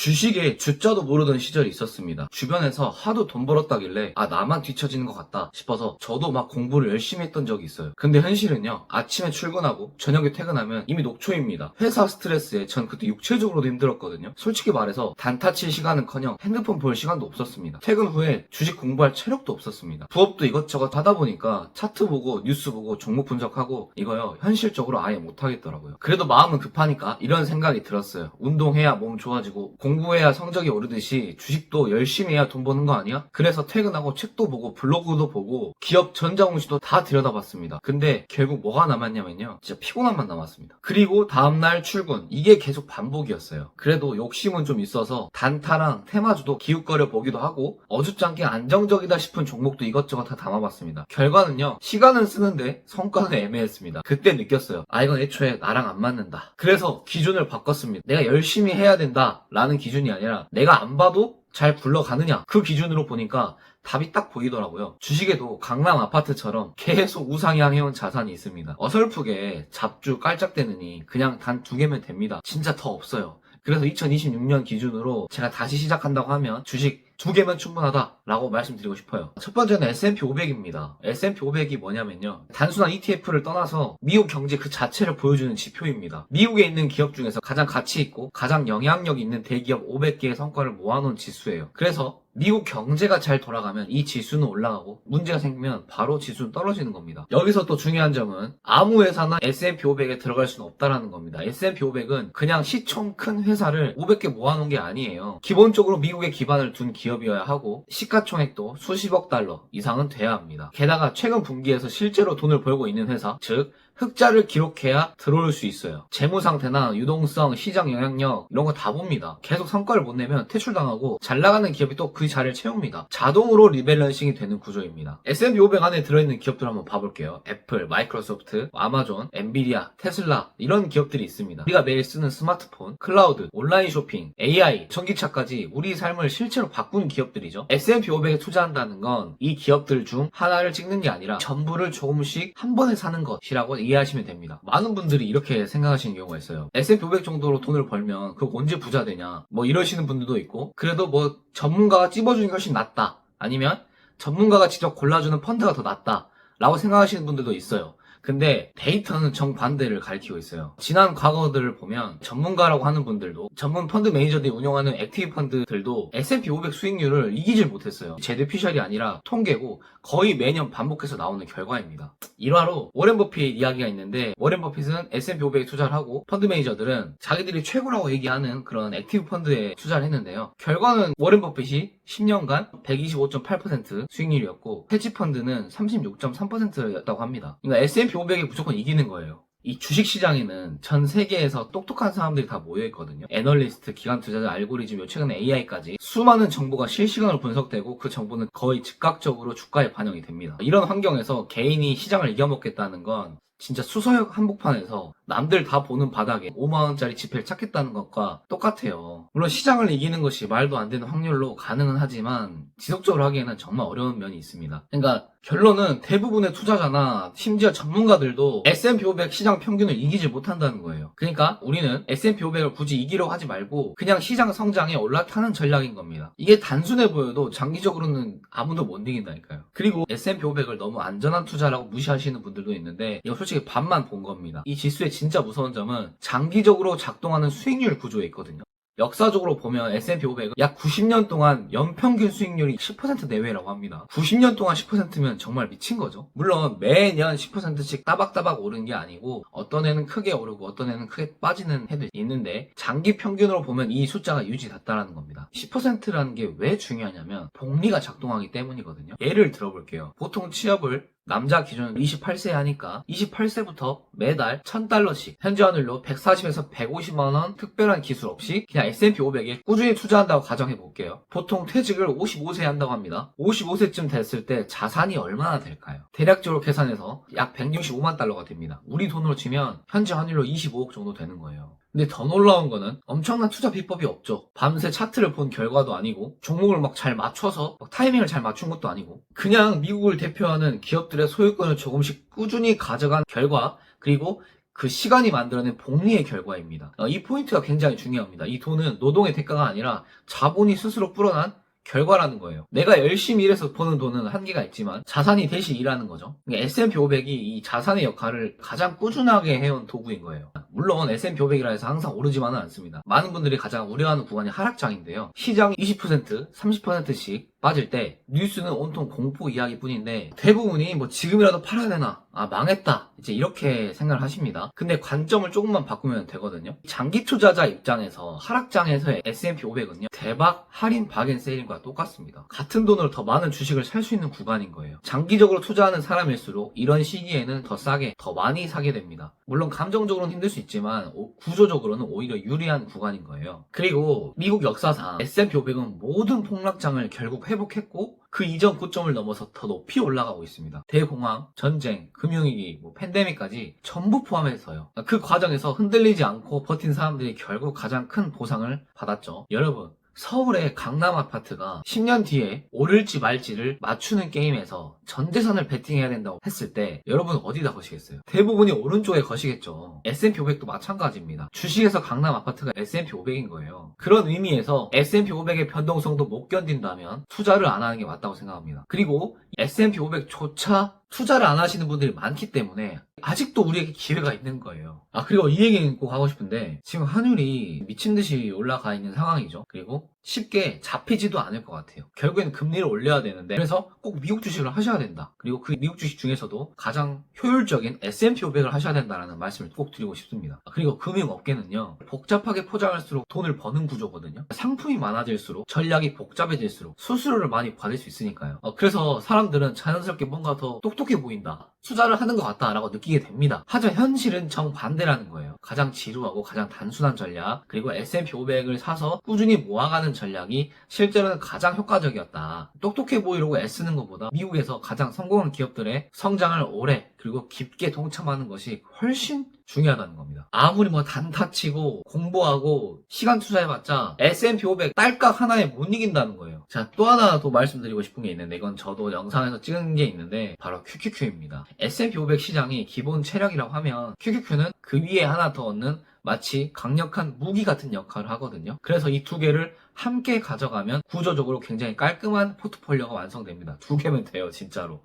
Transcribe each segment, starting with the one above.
주식에 주자도 모르던 시절이 있었습니다. 주변에서 하도 돈 벌었다길래 나만 뒤처지는 것 같다 싶어서 저도 막 공부를 열심히 했던 적이 있어요. 근데 현실은요, 아침에 출근하고 저녁에 퇴근하면 이미 녹초입니다. 회사 스트레스에 전 그때 육체적으로도 힘들었거든요. 솔직히 말해서 단타 칠 시간은커녕 핸드폰 볼 시간도 없었습니다. 퇴근 후에 주식 공부할 체력도 없었습니다. 부업도 이것저것 하다 보니까 차트 보고 뉴스 보고 종목 분석하고 이거요, 현실적으로 아예 못하겠더라고요. 그래도 마음은 급하니까 이런 생각이 들었어요. 운동해야 몸 좋아지고 공부해야 성적이 오르듯이 주식도 열심히 해야 돈 버는 거 아니야? 그래서 퇴근하고 책도 보고 블로그도 보고 기업 전자공시도 다 들여다봤습니다. 근데 결국 뭐가 남았냐면요, 진짜 피곤함만 남았습니다. 그리고 다음날 출근, 이게 계속 반복이었어요. 그래도 욕심은 좀 있어서 단타랑 테마주도 기웃거려 보기도 하고 어줍잖게 안정적이다 싶은 종목도 이것저것 다 담아봤습니다. 결과는요, 시간은 쓰는데 성과는 애매했습니다. 그때 느꼈어요. 이건 애초에 나랑 안 맞는다. 그래서 기준을 바꿨습니다. 내가 열심히 해야 된다 라는 기준이 아니라 내가 안 봐도 잘 굴러가느냐, 그 기준으로 보니까 답이 딱 보이더라고요. 주식에도 강남 아파트처럼 계속 우상향해온 자산이 있습니다. 어설프게 잡주 깔짝대느니 그냥 단 2개면 됩니다. 진짜 더 없어요. 그래서 2026년 기준으로 제가 다시 시작한다고 하면 주식 2개면 충분하다라고 말씀드리고 싶어요. 첫 번째는 S&P 500입니다. S&P 500이 뭐냐면요, 단순한 ETF를 떠나서 미국 경제 그 자체를 보여주는 지표입니다. 미국에 있는 기업 중에서 가장 가치 있고 가장 영향력 있는 대기업 500개의 성과를 모아놓은 지수예요. 그래서 미국 경제가 잘 돌아가면 이 지수는 올라가고 문제가 생기면 바로 지수는 떨어지는 겁니다. 여기서 또 중요한 점은 아무 회사나 S&P 500에 들어갈 수는 없다라는 겁니다. S&P 500은 그냥 시총 큰 회사를 500개 모아놓은 게 아니에요. 기본적으로 미국에 기반을 둔 기업이어야 하고 시가총액도 수십억 달러 이상은 돼야 합니다. 게다가 최근 분기에서 실제로 돈을 벌고 있는 회사, 즉 흑자를 기록해야 들어올 수 있어요. 재무 상태나 유동성, 시장 영향력 이런 거 다 봅니다. 계속 성과를 못 내면 퇴출당하고 잘 나가는 기업이 또 그 자리를 채웁니다. 자동으로 리밸런싱이 되는 구조입니다. S&P 500 안에 들어있는 기업들 한번 봐볼게요. 애플, 마이크로소프트, 아마존, 엔비디아, 테슬라 이런 기업들이 있습니다. 우리가 매일 쓰는 스마트폰, 클라우드, 온라인 쇼핑, AI, 전기차까지 우리 삶을 실제로 바꾸는 기업들이죠. S&P 500에 투자한다는 건 이 기업들 중 하나를 찍는 게 아니라 전부를 조금씩 한 번에 사는 것이라고 이해하시면 됩니다. 많은 분들이 이렇게 생각하시는 경우가 있어요. S&P 500 정도로 돈을 벌면 그거 언제 부자 되냐 뭐 이러시는 분들도 있고, 그래도 뭐 전문가가 찝어주는 게 훨씬 낫다, 아니면 전문가가 직접 골라주는 펀드가 더 낫다 라고 생각하시는 분들도 있어요. 근데 데이터는 정반대를 가리키고 있어요. 지난 과거들을 보면 전문가라고 하는 분들도, 전문 펀드 매니저들이 운영하는 액티브 펀드들도 S&P 500 수익률을 이기질 못했어요. 제드피셜이 아니라 통계고 거의 매년 반복해서 나오는 결과입니다. 일화로 워렌 버핏 이야기가 있는데, 워렌 버핏은 S&P 500에 투자를 하고 펀드 매니저들은 자기들이 최고라고 얘기하는 그런 액티브 펀드에 투자를 했는데요. 결과는 워렌 버핏이 10년간 125.8% 수익률이었고 헤지펀드는 36.3%였다고 합니다. 그러니까 S&P 500이 무조건 이기는 거예요. 이 주식시장에는 전 세계에서 똑똑한 사람들이 다 모여있거든요. 애널리스트, 기관투자자, 알고리즘, 최근에 AI까지 수많은 정보가 실시간으로 분석되고 그 정보는 거의 즉각적으로 주가에 반영이 됩니다. 이런 환경에서 개인이 시장을 이겨먹겠다는 건 진짜 수서역 한복판에서 남들 다 보는 바닥에 5만원짜리 지폐를 찾겠다는 것과 똑같아요. 물론 시장을 이기는 것이 말도 안 되는 확률로 가능은 하지만 지속적으로 하기에는 정말 어려운 면이 있습니다. 그러니까 결론은 대부분의 투자자나 심지어 전문가들도 S&P 500 시장 평균을 이기지 못한다는 거예요. 그러니까 우리는 S&P 500을 굳이 이기려고 하지 말고 그냥 시장 성장에 올라타는 전략인 겁니다. 이게 단순해 보여도 장기적으로는 아무도 못 이긴다니까요. 그리고 S&P 500을 너무 안전한 투자라고 무시하시는 분들도 있는데, 이거 솔직히 반만 본 겁니다. 이 지수의 진짜 무서운 점은 장기적으로 작동하는 수익률 구조에 있거든요. 역사적으로 보면 S&P 500은 약 90년 동안 연평균 수익률이 10% 내외라고 합니다. 90년 동안 10%면 정말 미친 거죠. 물론 매년 10%씩 따박따박 오른 게 아니고 어떤 해는 크게 오르고 어떤 해는 크게 빠지는 해도 있는데, 장기 평균으로 보면 이 숫자가 유지됐다라는 겁니다. 10%라는 게 왜 중요하냐면 복리가 작동하기 때문이거든요. 예를 들어볼게요. 보통 취업을 남자 기준 28세 하니까 28세부터 매달 $1,000씩 현재 환율로 140에서 150만원 특별한 기술 없이 그냥 S&P 500에 꾸준히 투자한다고 가정해 볼게요. 보통 퇴직을 55세에 한다고 합니다. 55세쯤 됐을 때 자산이 얼마나 될까요? 대략적으로 계산해서 약 165만 달러가 됩니다. 우리 돈으로 치면 현재 환율로 25억 정도 되는 거예요. 근데 더 놀라운 거는 엄청난 투자 비법이 없죠. 밤새 차트를 본 결과도 아니고 종목을 막 잘 맞춰서 타이밍을 잘 맞춘 것도 아니고, 그냥 미국을 대표하는 기업들의 소유권을 조금씩 꾸준히 가져간 결과, 그리고 그 시간이 만들어낸 복리의 결과입니다. 이 포인트가 굉장히 중요합니다. 이 돈은 노동의 대가가 아니라 자본이 스스로 불어난 결과라는 거예요. 내가 열심히 일해서 버는 돈은 한계가 있지만 자산이 대신 일하는 거죠. S&P 500이 이 자산의 역할을 가장 꾸준하게 해온 도구인 거예요. 물론 S&P 500이라 해서 항상 오르지만은 않습니다. 많은 분들이 가장 우려하는 구간이 하락장인데요. 시장이 20%, 30%씩 빠질 때 뉴스는 온통 공포 이야기뿐인데 대부분이 뭐 지금이라도 팔아야 되나? 아 망했다. 이제 이렇게 생각을 하십니다. 근데 관점을 조금만 바꾸면 되거든요. 장기 투자자 입장에서 하락장에서의 S&P 500은요. 대박 할인 박앤 세일과 똑같습니다. 같은 돈으로 더 많은 주식을 살 수 있는 구간인 거예요. 장기적으로 투자하는 사람일수록 이런 시기에는 더 싸게, 더 많이 사게 됩니다. 물론 감정적으로는 힘들 수 있지만 구조적으로는 오히려 유리한 구간인 거예요. 그리고 미국 역사상 S&P 500은 모든 폭락장을 결국 회복했고 그 이전 고점을 넘어서 더 높이 올라가고 있습니다. 대공황, 전쟁, 금융위기, 팬데믹까지 전부 포함해서요. 그 과정에서 흔들리지 않고 버틴 사람들이 결국 가장 큰 보상을 받았죠. 여러분, 서울의 강남 아파트가 10년 뒤에 오를지 말지를 맞추는 게임에서 전 재산을 베팅해야 된다고 했을 때 여러분 어디다 거시겠어요? 대부분이 오른쪽에 거시겠죠. S&P 500도 마찬가지입니다. 주식에서 강남 아파트가 S&P 500인 거예요. 그런 의미에서 S&P 500의 변동성도 못 견딘다면 투자를 안 하는 게 맞다고 생각합니다. 그리고 S&P 500조차 투자를 안 하시는 분들이 많기 때문에 아직도 우리에게 기회가 있는 거예요. 그리고 이 얘기는 꼭 하고 싶은데 지금 환율이 미친 듯이 올라가 있는 상황이죠. 그리고 쉽게 잡히지도 않을 것 같아요. 결국에는 금리를 올려야 되는데 그래서 꼭 미국 주식을 하셔야 된다. 그리고 그 미국 주식 중에서도 가장 효율적인 S&P 500을 하셔야 된다는 말씀을 꼭 드리고 싶습니다. 그리고 금융업계는요. 복잡하게 포장할수록 돈을 버는 구조거든요. 상품이 많아질수록 전략이 복잡해질수록 수수료를 많이 받을 수 있으니까요. 그래서 사람들은 자연스럽게 뭔가 더 똑똑해 보인다. 투자를 하는 것 같다라고 느끼게 됩니다. 하지만 현실은 정반대라는 거예요. 가장 지루하고 가장 단순한 전략 그리고 S&P 500을 사서 꾸준히 모아가는 전략이 실제로는 가장 효과적이었다. 똑똑해 보이려고 애쓰는 것보다 미국에서 가장 성공한 기업들의 성장을 오래 그리고 깊게 동참하는 것이 훨씬 중요하다는 겁니다. 아무리 단타치고 공부하고 시간 투자해봤자 S&P 500 딸깍 하나에 못 이긴다는 거예요. 자, 또 하나 더 말씀드리고 싶은 게 있는데 이건 저도 영상에서 찍은 게 있는데 바로 QQQ입니다. S&P 500 시장이 기본 체력이라고 하면 QQQ는 그 위에 하나 더 얻는 마치 강력한 무기 같은 역할을 하거든요. 그래서 이 두 개를 함께 가져가면 구조적으로 굉장히 깔끔한 포트폴리오가 완성됩니다. 두 개면 돼요, 진짜로.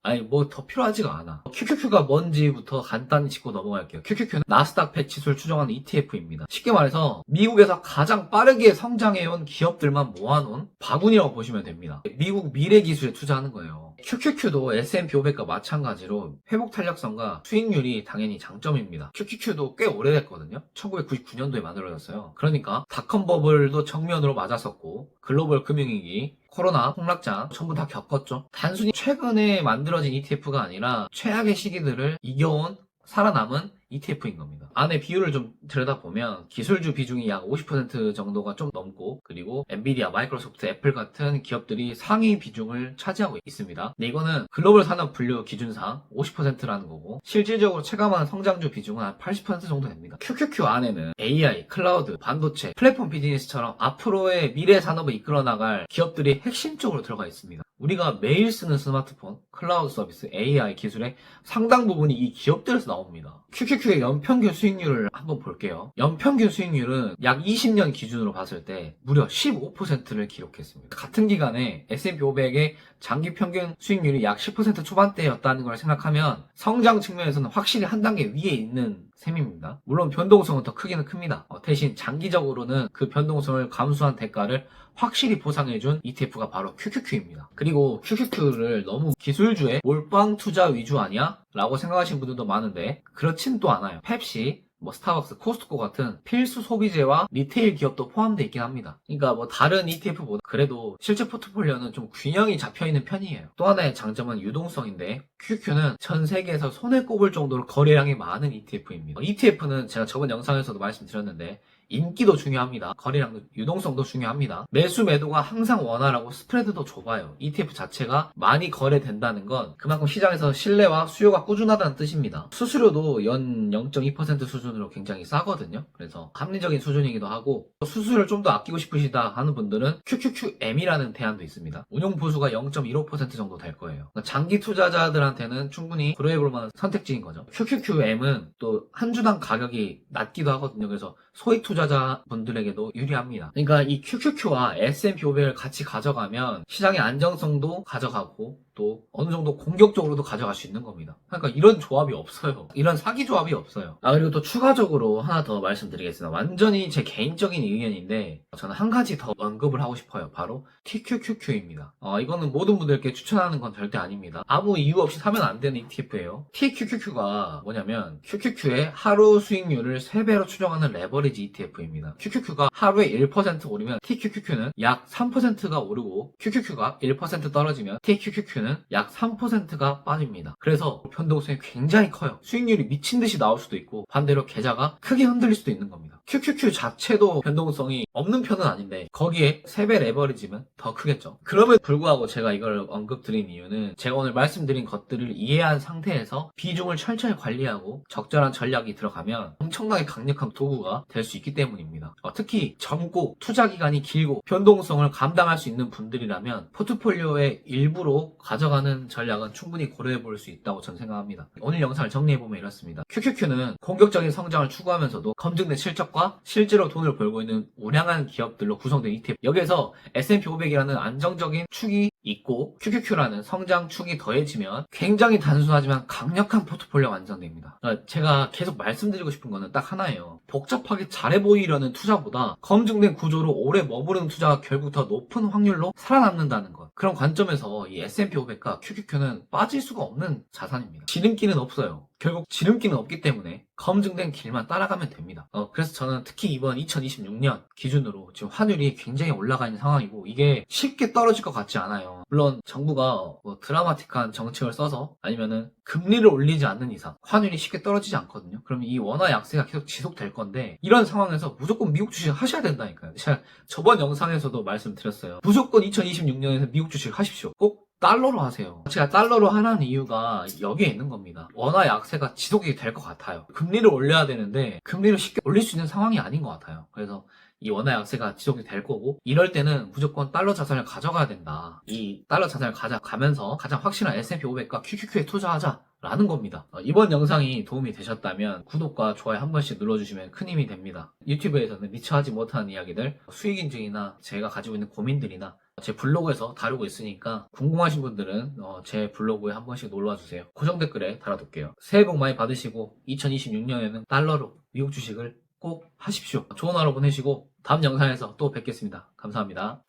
더 필요하지가 않아. QQQ가 뭔지부터 간단히 짚고 넘어갈게요. QQQ는 나스닥 100 지수를 추정하는 ETF입니다. 쉽게 말해서 미국에서 가장 빠르게 성장해온 기업들만 모아놓은 바구니라고 보시면 됩니다. 미국 미래 기술에 투자하는 거예요. QQQ도 S&P 500과 마찬가지로 회복 탄력성과 수익률이 당연히 장점입니다. QQQ도 꽤 오래됐거든요. 1999년도에 만들어졌어요. 그러니까 닷컴 버블도 정면으로 맞았었고 글로벌 금융위기, 코로나, 폭락장 전부 다 겪었죠. 단순히 최근에 만들어진 ETF가 아니라 최악의 시기들을 이겨온 살아남은 ETF인 겁니다. 안에 비율을 좀 들여다보면 기술주 비중이 약 50% 정도가 좀 넘고 그리고 엔비디아, 마이크로소프트, 애플 같은 기업들이 상위 비중을 차지하고 있습니다. 근데 이거는 글로벌 산업 분류 기준상 50%라는 거고 실질적으로 체감하는 성장주 비중은 한 80% 정도 됩니다. QQQ 안에는 AI, 클라우드, 반도체, 플랫폼 비즈니스처럼 앞으로의 미래 산업을 이끌어 나갈 기업들이 핵심적으로 들어가 있습니다. 우리가 매일 쓰는 스마트폰, 클라우드 서비스, AI 기술의 상당 부분이 이 기업들에서 나옵니다. QQQ의 연평균 수익률을 한번 볼게요. 연평균 수익률은 약 20년 기준으로 봤을 때 무려 15%를 기록했습니다. 같은 기간에 S&P 500의 장기 평균 수익률이 약 10% 초반대였다는 걸 생각하면 성장 측면에서는 확실히 한 단계 위에 있는 셈입니다. 물론 변동성은 더 크기는 큽니다. 대신 장기적으로는 그 변동성을 감수한 대가를 확실히 보상해준 ETF가 바로 QQQ입니다. 그리고 QQQ를 너무 기술주의 몰빵 투자 위주 아니야? 라고 생각하시는 분들도 많은데 그렇진 또 않아요. 펩시, 스타벅스, 코스트코 같은 필수 소비재와 리테일 기업도 포함되어 있긴 합니다. 그러니까 다른 ETF보다 그래도 실제 포트폴리오는 좀 균형이 잡혀있는 편이에요. 또 하나의 장점은 유동성인데 QQ는 전 세계에서 손에 꼽을 정도로 거래량이 많은 ETF입니다. ETF는 제가 저번 영상에서도 말씀드렸는데 인기도 중요합니다. 거래량도 유동성도 중요합니다. 매수 매도가 항상 원활하고 스프레드도 좁아요. ETF 자체가 많이 거래된다는 건 그만큼 시장에서 신뢰와 수요가 꾸준하다는 뜻입니다. 수수료도 연 0.2% 수준으로 굉장히 싸거든요. 그래서 합리적인 수준이기도 하고 수수료를 좀 더 아끼고 싶으시다 하는 분들은 QQQM이라는 대안도 있습니다. 운용 보수가 0.15% 정도 될 거예요. 그러니까 장기 투자자들한테는 충분히 고려해볼 만한 선택지인 거죠. QQQM은 또 한 주당 가격이 낮기도 하거든요. 그래서 소액 투자자분들에게도 유리합니다. 그러니까 이 QQQ와 S&P 500을 같이 가져가면 시장의 안정성도 가져가고 또 어느 정도 공격적으로도 가져갈 수 있는 겁니다. 그러니까 이런 조합이 없어요. 이런 사기 조합이 없어요. 그리고 또 추가적으로 하나 더 말씀드리겠습니다. 완전히 제 개인적인 의견인데 저는 한 가지 더 언급을 하고 싶어요. 바로 TQQQ입니다. 이거는 모든 분들께 추천하는 건 절대 아닙니다. 아무 이유 없이 사면 안 되는 ETF예요. TQQQ가 뭐냐면 QQQ의 하루 수익률을 3배로 추정하는 레버리지 ETF입니다. QQQ가 하루에 1% 오르면 TQQQ는 약 3%가 오르고 QQQ가 1% 떨어지면 TQQQ는 약 3%가 빠집니다. 그래서 변동성이 굉장히 커요. 수익률이 미친 듯이 나올 수도 있고 반대로 계좌가 크게 흔들릴 수도 있는 겁니다. QQQ 자체도 변동성이 없는 편은 아닌데 거기에 3배 레버리지면 더 크겠죠. 그럼에도 불구하고 제가 이걸 언급드린 이유는 제가 오늘 말씀드린 것들을 이해한 상태에서 비중을 철저히 관리하고 적절한 전략이 들어가면 엄청나게 강력한 도구가 될 수 있기 때문입니다. 특히 젊고 투자 기간이 길고 변동성을 감당할 수 있는 분들이라면 포트폴리오의 일부로 가져가는 전략은 충분히 고려해 볼 수 있다고 저는 생각합니다. 오늘 영상을 정리해보면 이렇습니다. QQQ는 공격적인 성장을 추구하면서도 검증된 실적과 실제로 돈을 벌고 있는 우량한 기업들로 구성된 ETF. 여기에서 S&P 500이라는 안정적인 축이 있고 QQQ라는 성장 축이 더해지면 굉장히 단순하지만 강력한 포트폴리오가 완성됩니다. 제가 계속 말씀드리고 싶은 거는 딱 하나예요. 복잡하게 잘해 보이려는 투자보다 검증된 구조로 오래 머무르는 투자가 결국 더 높은 확률로 살아남는다는 것. 그런 관점에서 이 S&P 500과 QQQ는 빠질 수가 없는 자산입니다. 지름길은 없어요. 결국 지름길은 없기 때문에 검증된 길만 따라가면 됩니다. 그래서 저는 특히 이번 2026년 기준으로 지금 환율이 굉장히 올라가 있는 상황이고 이게 쉽게 떨어질 것 같지 않아요. 물론 정부가 드라마틱한 정책을 써서 아니면은 금리를 올리지 않는 이상 환율이 쉽게 떨어지지 않거든요. 그러면 이 원화 약세가 계속 지속될 건데 이런 상황에서 무조건 미국 주식 하셔야 된다니까요. 제가 저번 영상에서도 말씀드렸어요. 무조건 2026년에서 미국 주식 하십시오. 꼭 달러로 하세요. 제가 달러로 하라는 이유가 여기에 있는 겁니다. 원화 약세가 지속이 될 것 같아요. 금리를 올려야 되는데 금리를 쉽게 올릴 수 있는 상황이 아닌 것 같아요. 그래서 이 원화 약세가 지속이 될 거고 이럴 때는 무조건 달러 자산을 가져가야 된다. 이 달러 자산을 가져가면서 가장 확실한 S&P 500과 QQQ에 투자하자. 라는 겁니다. 이번 영상이 도움이 되셨다면 구독과 좋아요 한 번씩 눌러주시면 큰 힘이 됩니다. 유튜브에서는 미처 하지 못하는 이야기들, 수익 인증이나 제가 가지고 있는 고민들이나 제 블로그에서 다루고 있으니까 궁금하신 분들은 제 블로그에 한 번씩 놀러와주세요. 고정 댓글에 달아둘게요. 새해 복 많이 받으시고 2026년에는 달러로 미국 주식을 꼭 하십시오. 좋은 하루 보내시고 다음 영상에서 또 뵙겠습니다. 감사합니다.